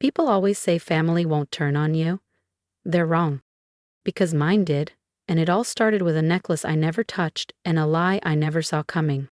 People always say family won't turn on you. They're wrong. Because mine did, and it all started with a necklace I never touched and a lie I never saw coming.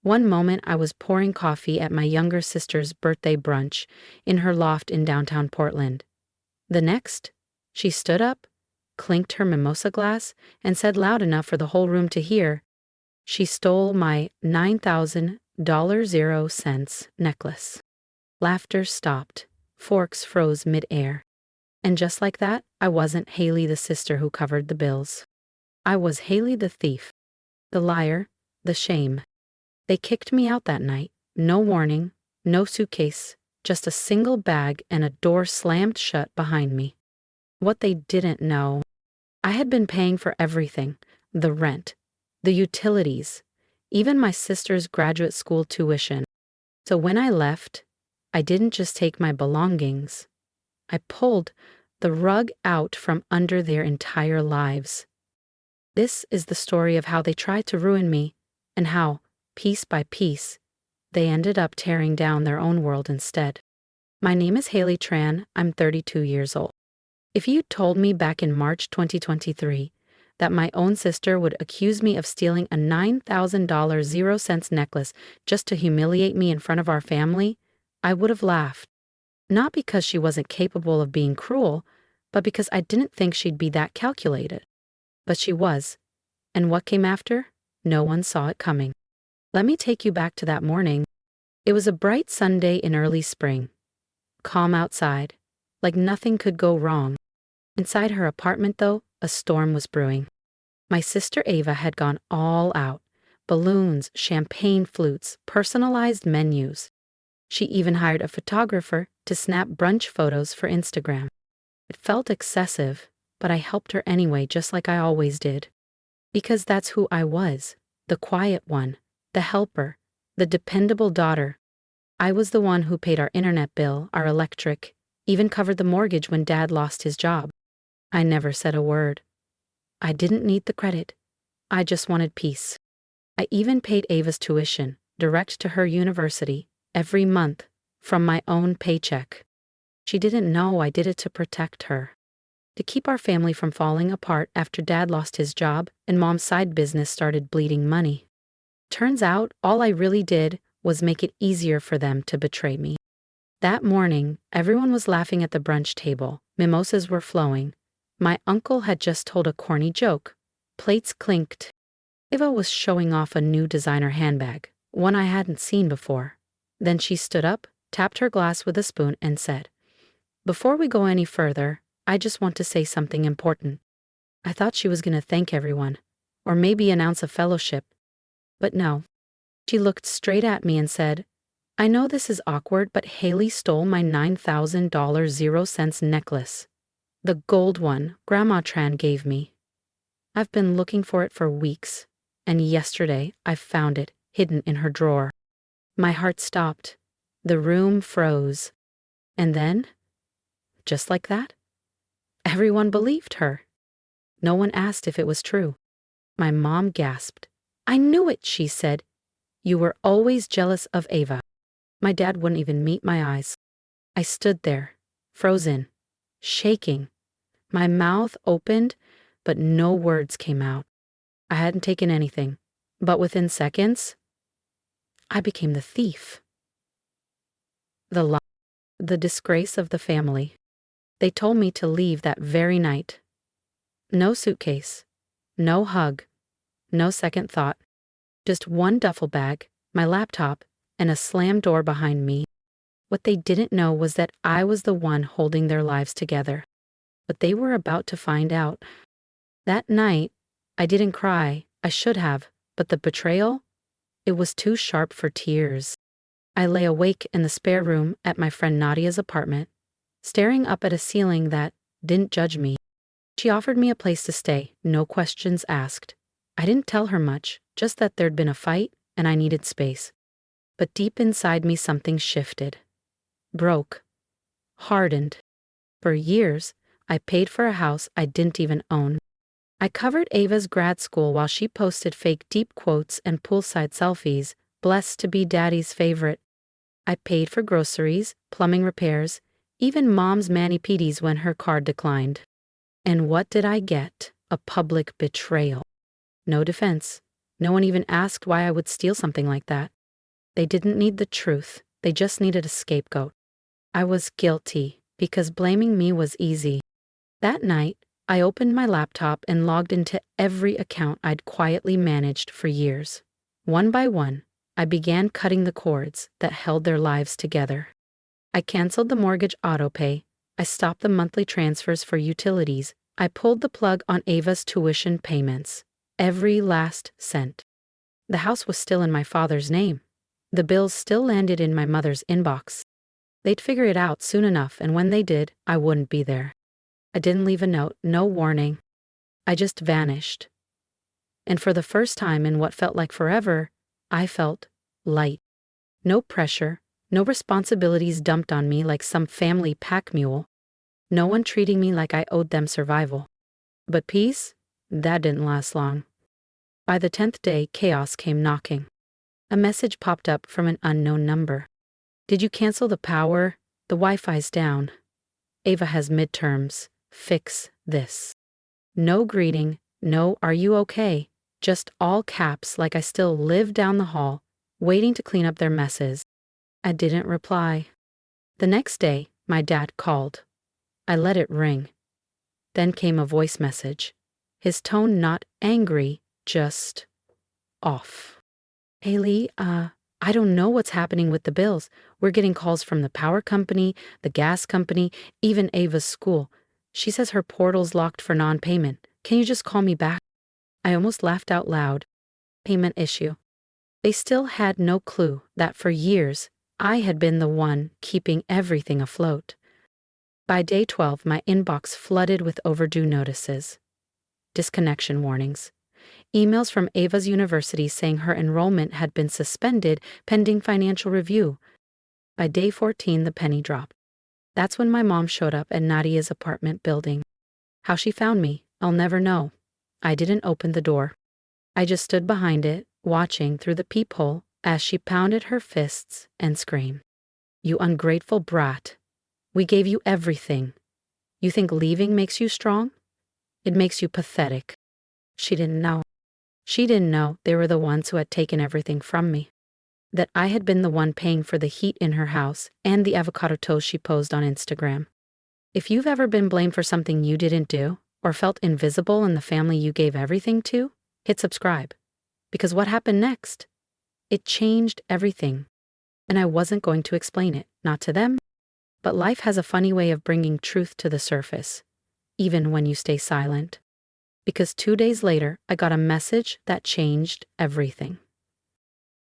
One moment I was pouring coffee at my younger sister's birthday brunch in her loft in downtown Portland. The next, she stood up, clinked her mimosa glass, and said loud enough for the whole room to hear, she stole my $9,000 necklace. Laughter stopped. Forks froze mid-air. And just like that, I wasn't Haley the sister who covered the bills. I was Haley the thief. The liar. The shame. They kicked me out that night. No warning. No suitcase. Just a single bag and a door slammed shut behind me. What they didn't know. I had been paying for everything. The rent. The utilities. Even my sister's graduate school tuition. So when I left, I didn't just take my belongings. I pulled the rug out from under their entire lives. This is the story of how they tried to ruin me and how, piece by piece, they ended up tearing down their own world instead. My name is Haley Tran. I'm 32 years old. If you told me back in March 2023 that my own sister would accuse me of stealing a $9,000 0-cent necklace just to humiliate me in front of our family, I would have laughed. Not because she wasn't capable of being cruel, but because I didn't think she'd be that calculated. But she was. And what came after? No one saw it coming. Let me take you back to that morning. It was a bright Sunday in early spring. Calm outside, like nothing could go wrong. Inside her apartment, though, a storm was brewing. My sister Ava had gone all out. Balloons, champagne flutes, personalized menus. She even hired a photographer to snap brunch photos for Instagram. It felt excessive, but I helped her anyway, just like I always did. Because that's who I was, the quiet one, the helper, the dependable daughter. I was the one who paid our internet bill, our electric, even covered the mortgage when Dad lost his job. I never said a word. I didn't need the credit. I just wanted peace. I even paid Ava's tuition, direct to her university, every month, from my own paycheck. She didn't know I did it to protect her. To keep our family from falling apart after Dad lost his job and Mom's side business started bleeding money. Turns out, all I really did was make it easier for them to betray me. That morning, everyone was laughing at the brunch table. Mimosas were flowing. My uncle had just told a corny joke. Plates clinked. Eva was showing off a new designer handbag, one I hadn't seen before. Then she stood up, tapped her glass with a spoon, and said, "Before we go any further, I just want to say something important." I thought she was going to thank everyone, or maybe announce a fellowship. But no. She looked straight at me and said, "I know this is awkward, but Haley stole my $9,000 0-cent necklace. The gold one Grandma Tran gave me. I've been looking for it for weeks, and yesterday I found it hidden in her drawer." My heart stopped. The room froze. And then, just like that, everyone believed her. No one asked if it was true. My mom gasped. "I knew it," she said. "You were always jealous of Ava." My dad wouldn't even meet my eyes. I stood there, frozen, shaking. My mouth opened, but no words came out. I hadn't taken anything, but within seconds, I became the thief. The lie, the disgrace of the family. They told me to leave that very night. No suitcase, no hug, no second thought. Just one duffel bag, my laptop, and a slammed door behind me. What they didn't know was that I was the one holding their lives together. But they were about to find out. That night, I didn't cry. I should have, but the betrayal, it was too sharp for tears. I lay awake in the spare room at my friend Nadia's apartment, staring up at a ceiling that didn't judge me. She offered me a place to stay, no questions asked. I didn't tell her much, just that there'd been a fight and I needed space. But deep inside me something shifted. Broke. Hardened. For years, I paid for a house I didn't even own. I covered Ava's grad school while she posted fake deep quotes and poolside selfies, blessed to be Daddy's favorite. I paid for groceries, plumbing repairs, Even mom's mani-pedes when her card declined. And what did I get? A public betrayal. No defense. No one even asked why I would steal something like that. They didn't need the truth. They just needed a scapegoat. I was guilty because blaming me was easy. That night, I opened my laptop and logged into every account I'd quietly managed for years. One by one, I began cutting the cords that held their lives together. I canceled the mortgage autopay. I stopped the monthly transfers for utilities. I pulled the plug on Ava's tuition payments. Every last cent. The house was still in my father's name. The bills still landed in my mother's inbox. They'd figure it out soon enough, and when they did, I wouldn't be there. I didn't leave a note, no warning. I just vanished. And for the first time in what felt like forever, I felt light. No pressure, no responsibilities dumped on me like some family pack mule. No one treating me like I owed them survival. But peace? That didn't last long. By the 10th day, chaos came knocking. A message popped up from an unknown number. Did you cancel the power? The Wi-Fi's down. Ava has midterms. Fix this. No greeting, no "are you okay?" Just all caps like I still live down the hall, waiting to clean up their messes. I didn't reply. The next day, my dad called. I let it ring. Then came a voice message. His tone not angry, just off. Haley, I don't know what's happening with the bills. We're getting calls from the power company, the gas company, even Ava's school. She says her portal's locked for non-payment. Can you just call me back? I almost laughed out loud. Payment issue. They still had no clue that for years, I had been the one keeping everything afloat. By day 12, my inbox flooded with overdue notices. Disconnection warnings. Emails from Ava's university saying her enrollment had been suspended pending financial review. By day 14, the penny dropped. That's when my mom showed up at Nadia's apartment building. How she found me, I'll never know. I didn't open the door. I just stood behind it, watching through the peephole as she pounded her fists and screamed. You ungrateful brat. We gave you everything. You think leaving makes you strong? It makes you pathetic. She didn't know. She didn't know they were the ones who had taken everything from me. That I had been the one paying for the heat in her house and the avocado toast she posed on Instagram. If you've ever been blamed for something you didn't do, or felt invisible in the family you gave everything to, hit subscribe. Because what happened next? It changed everything. And I wasn't going to explain it, not to them. But life has a funny way of bringing truth to the surface, even when you stay silent. Because 2 days later, I got a message that changed everything.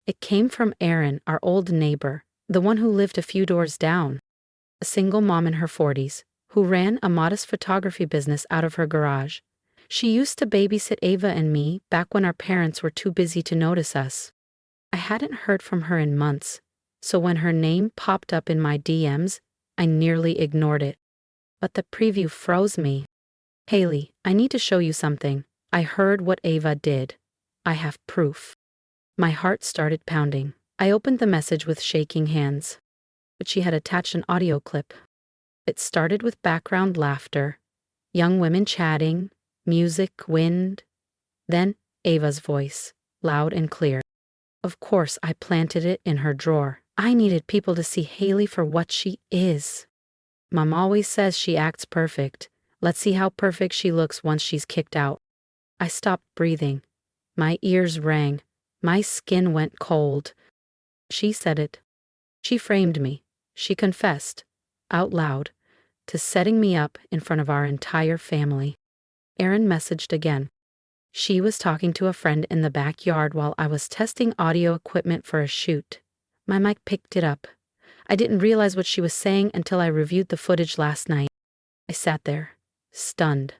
It came from Erin, our old neighbor, the one who lived a few doors down. A single mom in her 40s, who ran a modest photography business out of her garage. She used to babysit Ava and me back when our parents were too busy to notice us. I hadn't heard from her in months, so when her name popped up in my DMs, I nearly ignored it. But the preview froze me. Haley, I need to show you something. I heard what Ava did. I have proof. My heart started pounding. I opened the message with shaking hands. But she had attached an audio clip. It started with background laughter, young women chatting, music, wind. Then Ava's voice, loud and clear. Of course, I planted it in her drawer. I needed people to see Haley for what she is. Mom always says she acts perfect. Let's see how perfect she looks once she's kicked out. I stopped breathing. My ears rang. My skin went cold. She said it. She framed me. She confessed, out loud, to setting me up in front of our entire family. Erin messaged again. She was talking to a friend in the backyard while I was testing audio equipment for a shoot. My mic picked it up. I didn't realize what she was saying until I reviewed the footage last night. I sat there, stunned.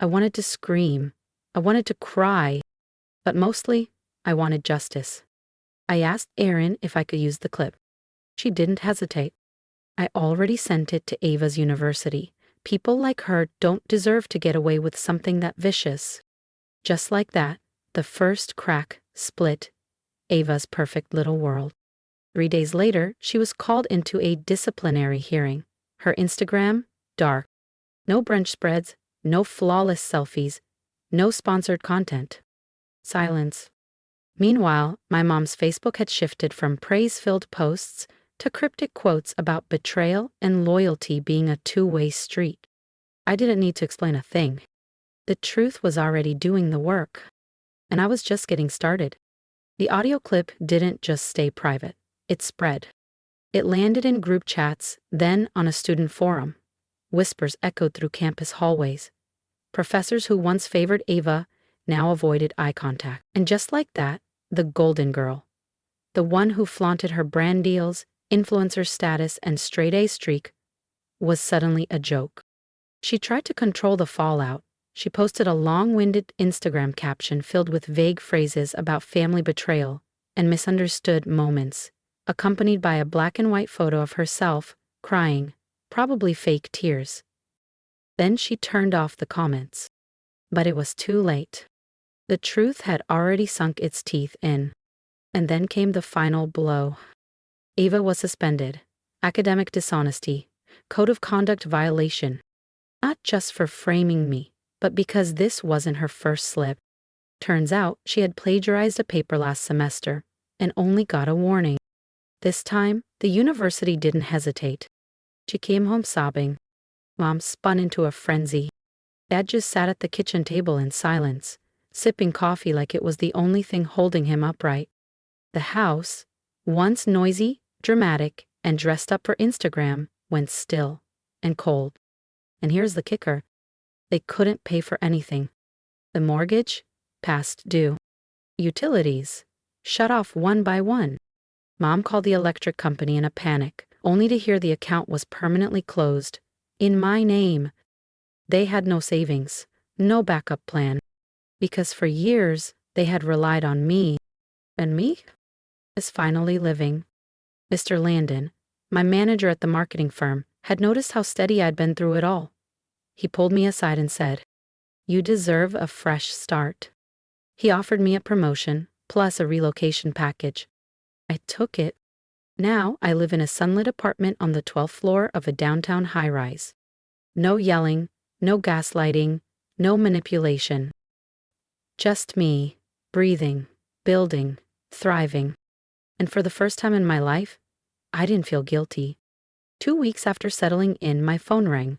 I wanted to scream. I wanted to cry. But mostly, I wanted justice. I asked Erin if I could use the clip. She didn't hesitate. I already sent it to Ava's university. People like her don't deserve to get away with something that vicious. Just like that, the first crack split Ava's perfect little world. 3 days later, she was called into a disciplinary hearing. Her Instagram, dark. No brunch spreads, no flawless selfies, no sponsored content. Silence. Meanwhile, my mom's Facebook had shifted from praise-filled posts to cryptic quotes about betrayal and loyalty being a two-way street. I didn't need to explain a thing. The truth was already doing the work, and I was just getting started. The audio clip didn't just stay private. It spread. It landed in group chats, then on a student forum. Whispers echoed through campus hallways. Professors who once favored Ava now avoided eye contact. And just like that, the golden girl, the one who flaunted her brand deals, influencer status, and straight-A streak, was suddenly a joke. She tried to control the fallout. She posted a long-winded Instagram caption filled with vague phrases about family betrayal and misunderstood moments, accompanied by a black-and-white photo of herself, crying, probably fake tears. Then she turned off the comments. But it was too late. The truth had already sunk its teeth in. And then came the final blow. Ava was suspended. Academic dishonesty. Code of conduct violation. Not just for framing me, but because this wasn't her first slip. Turns out she had plagiarized a paper last semester and only got a warning. This time, the university didn't hesitate. She came home sobbing. Mom spun into a frenzy. Dad just sat at the kitchen table in silence, sipping coffee like it was the only thing holding him upright. The house, once noisy, dramatic, and dressed up for Instagram, went still and cold. And here's the kicker. They couldn't pay for anything. The mortgage, past due. Utilities, shut off one by one. Mom called the electric company in a panic, only to hear the account was permanently closed. In my name. They had no savings, no backup plan. Because for years, they had relied on me. And me is finally living. Mr. Landon, my manager at the marketing firm, had noticed how steady I'd been through it all. He pulled me aside and said, "You deserve a fresh start." He offered me a promotion, plus a relocation package. I took it. Now I live in a sunlit apartment on the 12th floor of a downtown high-rise. No yelling, no gaslighting, no manipulation. Just me, breathing, building, thriving. And for the first time in my life, I didn't feel guilty. 2 weeks after settling in, my phone rang.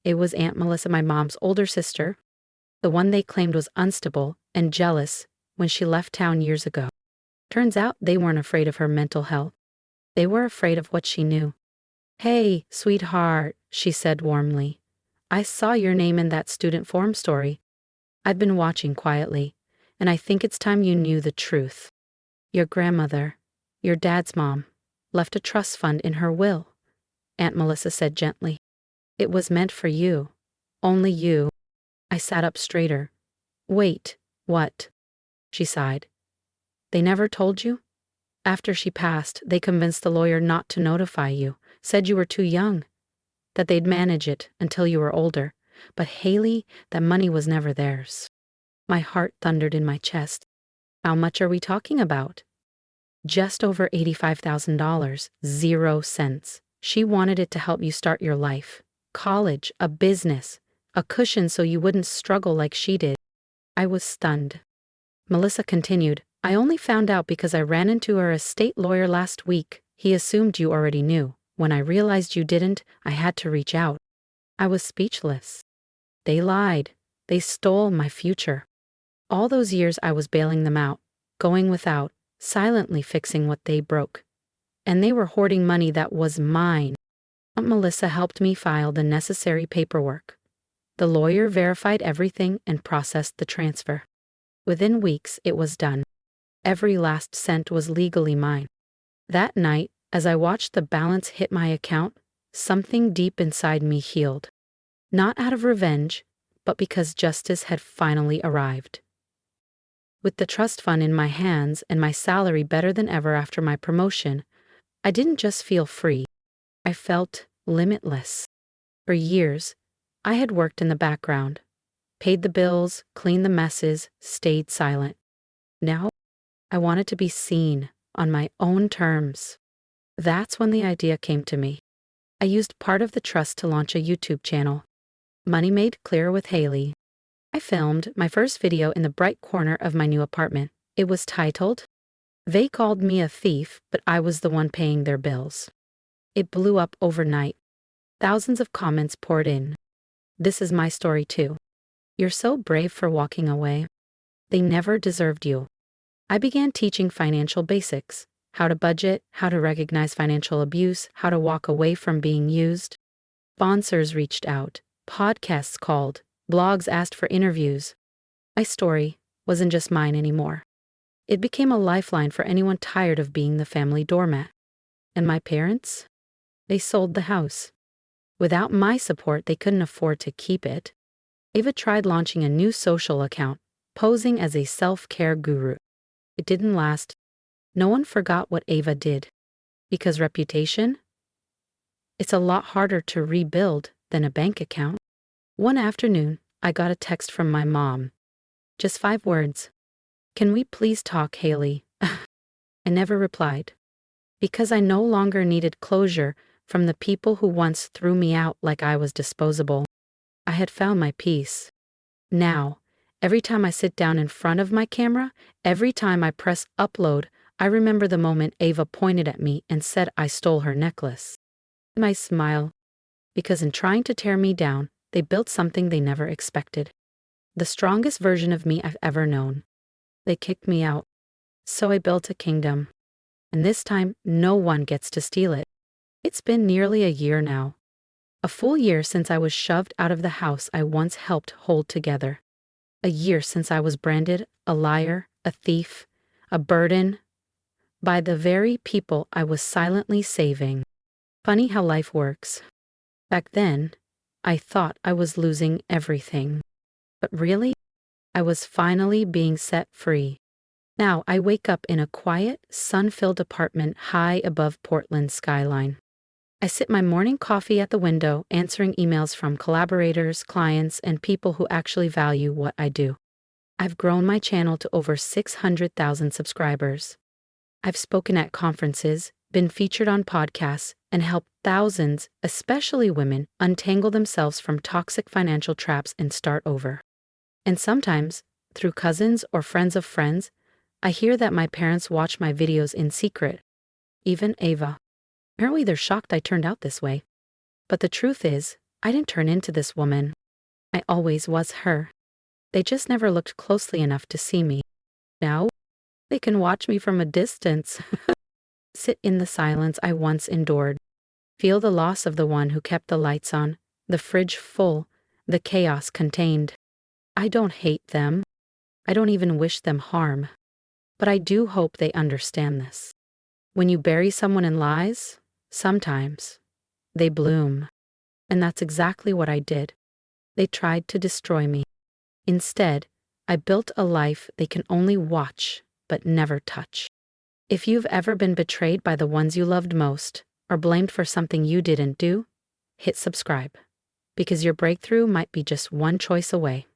It was Aunt Melissa, my mom's older sister, the one they claimed was unstable and jealous when she left town years ago. Turns out they weren't afraid of her mental health. They were afraid of what she knew. "Hey, sweetheart," she said warmly. "I saw your name in that student forum story. I've been watching quietly, and I think it's time you knew the truth. Your grandmother, your dad's mom, left a trust fund in her will," Aunt Melissa said gently. "It was meant for you. Only you." I sat up straighter. "Wait, what?" She sighed. "They never told you? After she passed, they convinced the lawyer not to notify you, said you were too young, that they'd manage it until you were older. But Haley, that money was never theirs." My heart thundered in my chest. "How much are we talking about?" "Just over $85,000, 0 cents. She wanted it to help you start your life. College, a business, a cushion so you wouldn't struggle like she did." I was stunned. Melissa continued, "I only found out because I ran into her estate lawyer last week. He assumed you already knew. When I realized you didn't, I had to reach out." I was speechless. They lied. They stole my future. All those years I was bailing them out, going without, silently fixing what they broke. And they were hoarding money that was mine. Aunt Melissa helped me file the necessary paperwork. The lawyer verified everything and processed the transfer. Within weeks, it was done. Every last cent was legally mine. That night, as I watched the balance hit my account, something deep inside me healed. Not out of revenge, but because justice had finally arrived. With the trust fund in my hands and my salary better than ever after my promotion, I didn't just feel free. I felt limitless. For years, I had worked in the background, paid the bills, cleaned the messes, stayed silent. Now, I wanted to be seen on my own terms. That's when the idea came to me. I used part of the trust to launch a YouTube channel. Money Made Clear with Haley. I filmed my first video in the bright corner of my new apartment. It was titled, "They Called Me a Thief, but I Was the One Paying Their Bills." It blew up overnight. Thousands of comments poured in. "This is my story too. You're so brave for walking away. They never deserved you." I began teaching financial basics, how to budget, how to recognize financial abuse, how to walk away from being used. Sponsors reached out, podcasts called, blogs asked for interviews. My story wasn't just mine anymore. It became a lifeline for anyone tired of being the family doormat. And my parents? They sold the house. Without my support, they couldn't afford to keep it. Ava tried launching a new social account, posing as a self-care guru. It didn't last. No one forgot what Ava did. Because reputation? It's a lot harder to rebuild than a bank account. One afternoon, I got a text from my mom. Just 5 words. "Can we please talk, Haley?" I never replied. Because I no longer needed closure from the people who once threw me out like I was disposable. I had found my peace. Now, every time I sit down in front of my camera, every time I press upload, I remember the moment Ava pointed at me and said I stole her necklace. And I smile, because in trying to tear me down, they built something they never expected. The strongest version of me I've ever known. They kicked me out, so I built a kingdom. And this time, no one gets to steal it. It's been nearly a year now. A full year since I was shoved out of the house I once helped hold together. A year since I was branded a liar, a thief, a burden, by the very people I was silently saving. Funny how life works. Back then, I thought I was losing everything. But really, I was finally being set free. Now I wake up in a quiet, sun-filled apartment high above Portland's skyline. I sip my morning coffee at the window, answering emails from collaborators, clients, and people who actually value what I do. I've grown my channel to over 600,000 subscribers. I've spoken at conferences, been featured on podcasts, and helped thousands, especially women, untangle themselves from toxic financial traps and start over. And sometimes, through cousins or friends of friends, I hear that my parents watch my videos in secret. Even Ava. Apparently they're shocked I turned out this way. But the truth is, I didn't turn into this woman. I always was her. They just never looked closely enough to see me. Now, they can watch me from a distance. Sit in the silence I once endured. Feel the loss of the one who kept the lights on, the fridge full, the chaos contained. I don't hate them. I don't even wish them harm. But I do hope they understand this. When you bury someone in lies, sometimes they bloom. And that's exactly what I did. They tried to destroy me. Instead, I built a life they can only watch but never touch. If you've ever been betrayed by the ones you loved most, or blamed for something you didn't do, hit subscribe, because your breakthrough might be just one choice away.